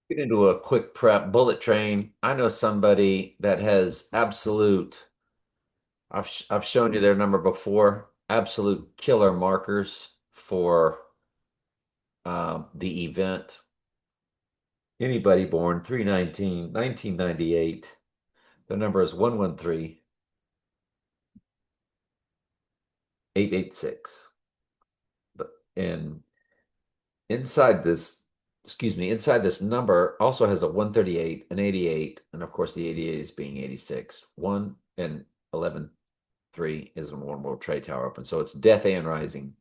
Get into a quick prep bullet train. I know somebody that has absolute, I've shown you their number before, absolute killer markers for the event. Anybody born 3/19, 1998. The number is 113-886. But and inside this, inside this number also has a 138, an 88, and of course the 88 is being 86. 1 and 11 3 is when One World Trade Tower opens. So it's death and rising.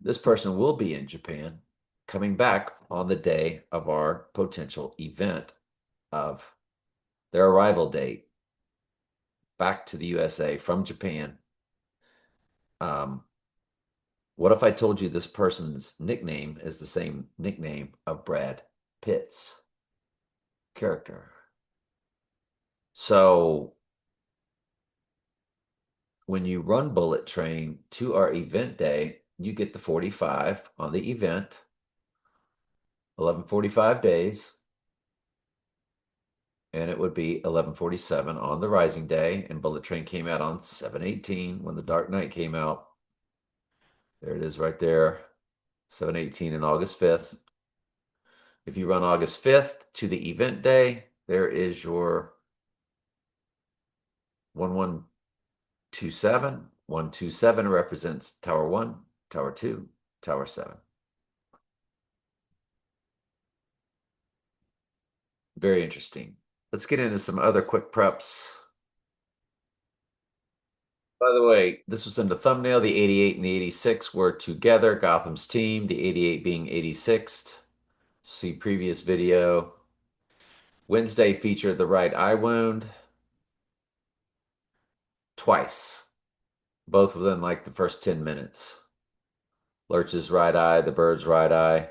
This person will be in Japan, coming back on the day of our potential event of their arrival date back to the USA from Japan. Um, what if I told you this person's nickname is the same nickname of Brad Pitt's character? So when you run Bullet Train to our event day, you get the 45 on the event, 1145 days, and it would be 1147 on the rising day. And Bullet Train came out on 7/18 when the Dark Knight came out. There it is right there, 7/18 and August 5th. If you run August 5th to the event day, there is your 1127. 127 represents Tower 1, Tower 2, Tower 7. Very interesting. Let's get into some other quick preps. By the way, this was in the thumbnail. The 88 and the 86 were together, Gotham's team, the 88 being 86th. See previous video. Wednesday featured the right eye wound twice, both within like the first 10 minutes. Lurch's right eye, the bird's right eye.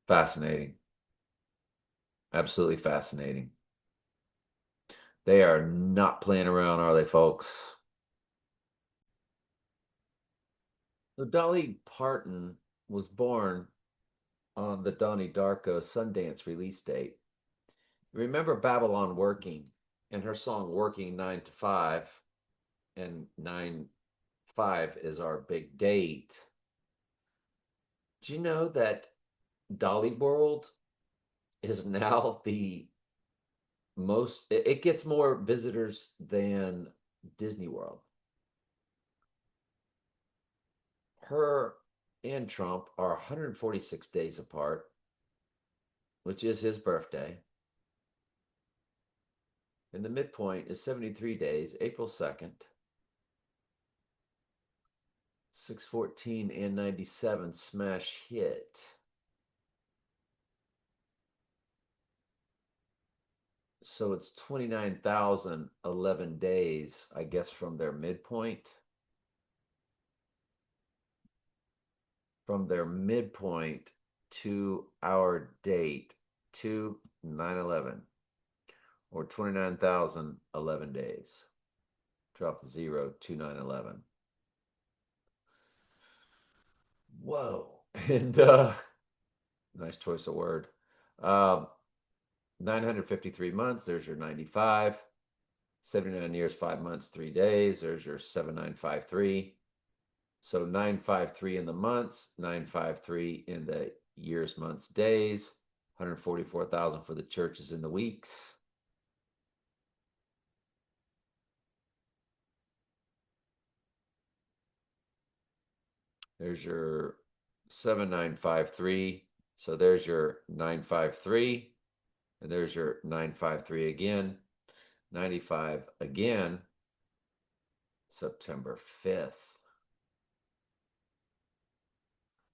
Fascinating. Absolutely fascinating. They are not playing around, are they, folks? So Dolly Parton was born on the Donnie Darko Sundance release date. Remember Babylon Working and her song Working 9 to 5, and 9/5 is our big date. Do you know that Dolly World is now the most, it gets more visitors than Disney World? Her and Trump are 146 days apart, which is his birthday. And the midpoint is 73 days, April 2nd, 614 and 97 smash hit. So it's 29,011 days, I guess, from their midpoint. From their midpoint to our date to 9/11, or 29,011 days. Drop the zero to 9/11. Whoa. And nice choice of word. Um, 953 months, there's your 95. 79 years, 5 months, 3 days, there's your 7953. So 953 in the months, 953 in the years, months, days, 144,000 for the churches in the weeks. There's your 7953. So there's your 953. And there's your 953 again. 95 again. September 5th.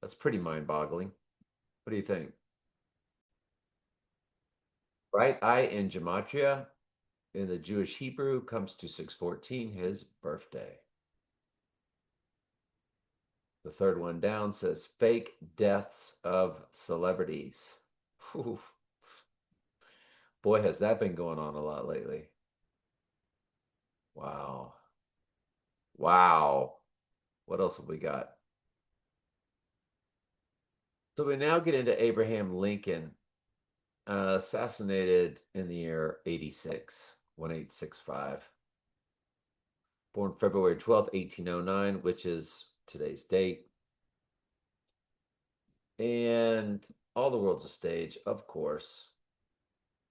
That's pretty mind-boggling. What do you think? Right eye in gematria in the Jewish Hebrew comes to 614, his birthday. The third one down says fake deaths of celebrities. Whew. Boy, has that been going on a lot lately. Wow. Wow. What else have we got? So we now get into Abraham Lincoln, assassinated in the year 86, 1865. Born February 12th, 1809, which is today's date. And all the world's a stage, of course.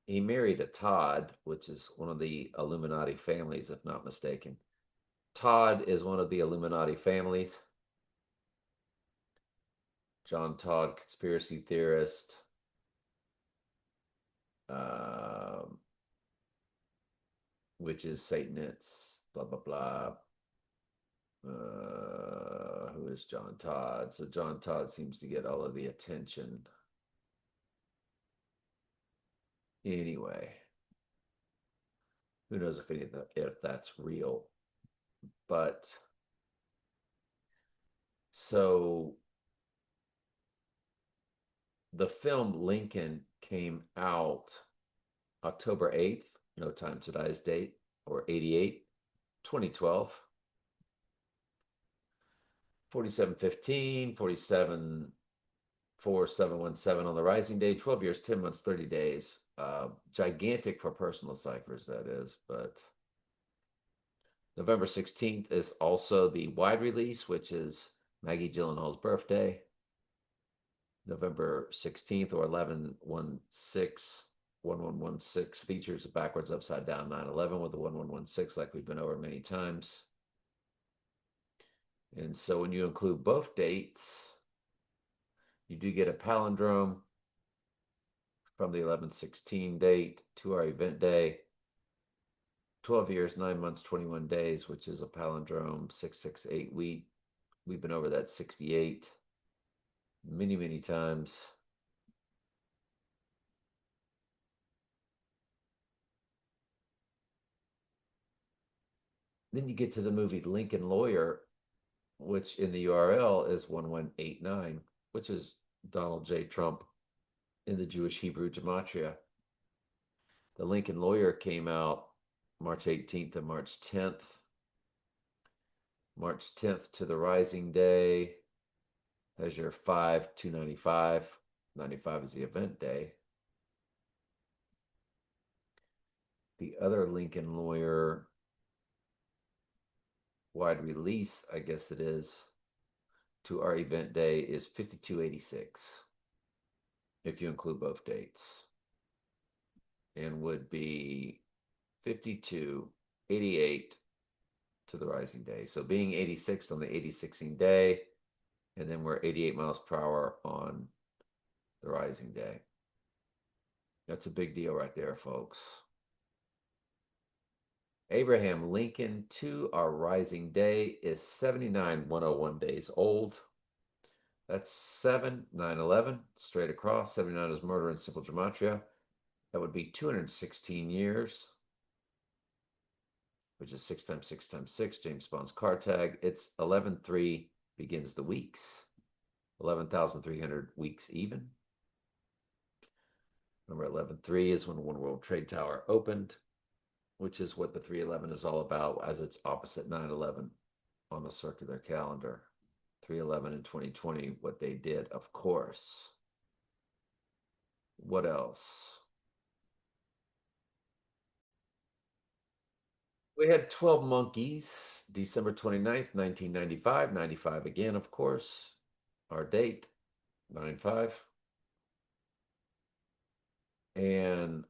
He married a Todd, which is one of the Illuminati families, if not mistaken. Todd is one of the Illuminati families. John Todd, conspiracy theorist. Um, which is Satanists, blah, blah, blah. Who is John Todd? So John Todd seems to get all of the attention. Anyway, who knows if that's real? But so the film Lincoln came out October 8th, No Time to Die's date, or 88, 2012. 4715, 474717 on the rising day, 12 years, 10 months, 30 days. Gigantic for personal ciphers, that is. But November 16th is also the wide release, which is Maggie Gyllenhaal's birthday. November 16th or 1116 features a backwards upside down 9/11 with the 1116, like we've been over many times. And so when you include both dates, you do get a palindrome from the 1116 date to our event day. 12 years, 9 months, 21 days, which is a palindrome, 668 week. We've been over that 68 many, many times. Then you get to the movie Lincoln Lawyer, which in the URL is 1189, which is Donald J. Trump in the Jewish Hebrew Gematria. The Lincoln Lawyer came out March 18th and March 10th. March 10th to the Rising Day has your 5295. 95 is the event day. The other Lincoln Lawyer wide release, I guess it is, to our event day is 5286, if you include both dates, and would be 5288 to the rising day. So being 86th on the 86ing day, and then we're 88 miles per hour on the rising day. That's a big deal right there, folks. Abraham Lincoln to our rising day is 79,101 days old. That's 7/9/11 straight across. 79 is murder in simple gematria. That would be 216 years, which is 6 times 6 times 6, James Bond's card tag. It's 11/3 begins the weeks. 11,300 weeks even. Number 11/3 is when One World Trade Tower opened, which is what the 311 is all about, as it's opposite 9/11 on a circular calendar. 311 in 2020, what they did, of course. What else? We had 12 Monkeys, December 29th, 1995. 95 again, of course. Our date, 9/5. And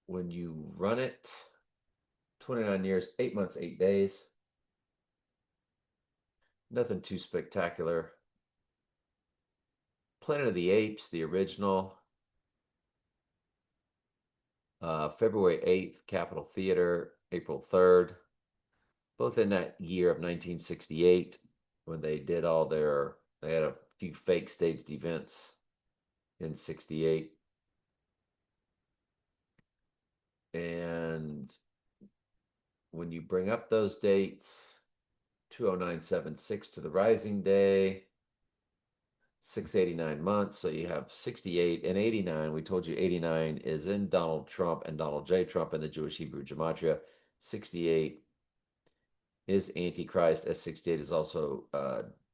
when you run it, 29 years, 8 months, 8 days. Nothing too spectacular. Planet of the Apes, the original, February 8th, Capitol Theater, April 3rd, both in that year of 1968 when they did they had a few fake staged events in 68. And when you bring up those dates, 20976 to the rising day, 689 months. So you have 68 and 89. We told you 89 is in Donald Trump and Donald J. Trump in the Jewish Hebrew Gematria. 68 is Antichrist, as 68 is also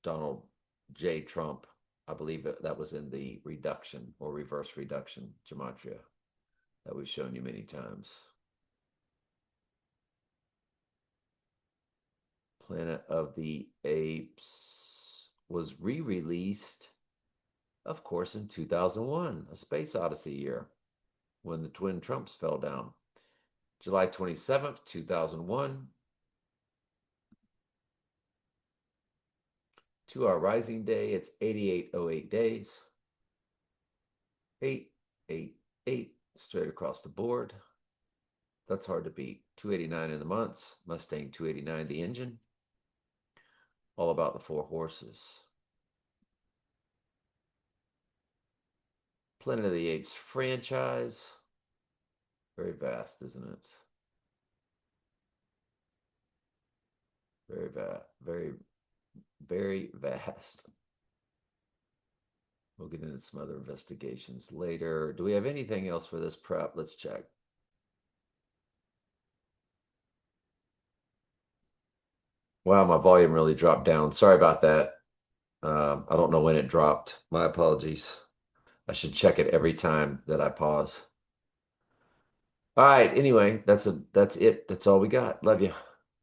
Donald J. Trump I believe that was in the reduction or reverse reduction gematria that we've shown you many times. Planet of the Apes was re-released, of course, in 2001, A Space Odyssey year, when the twin Trumps fell down. July 27th, 2001, to our rising day, it's 8808 days. 888 straight across the board. That's hard to beat. 289 in the months. Mustang 289, the engine. All about the four horses. Planet of the Apes franchise. Very vast, isn't it? Very vast. Very vast. We'll get into some other investigations later. Do we have anything else for this prep? Let's check. Wow, my volume really dropped down. Sorry about that. I don't know when it dropped. My apologies. I should check it every time that I pause. All right. Anyway, that's it. That's all we got. Love you.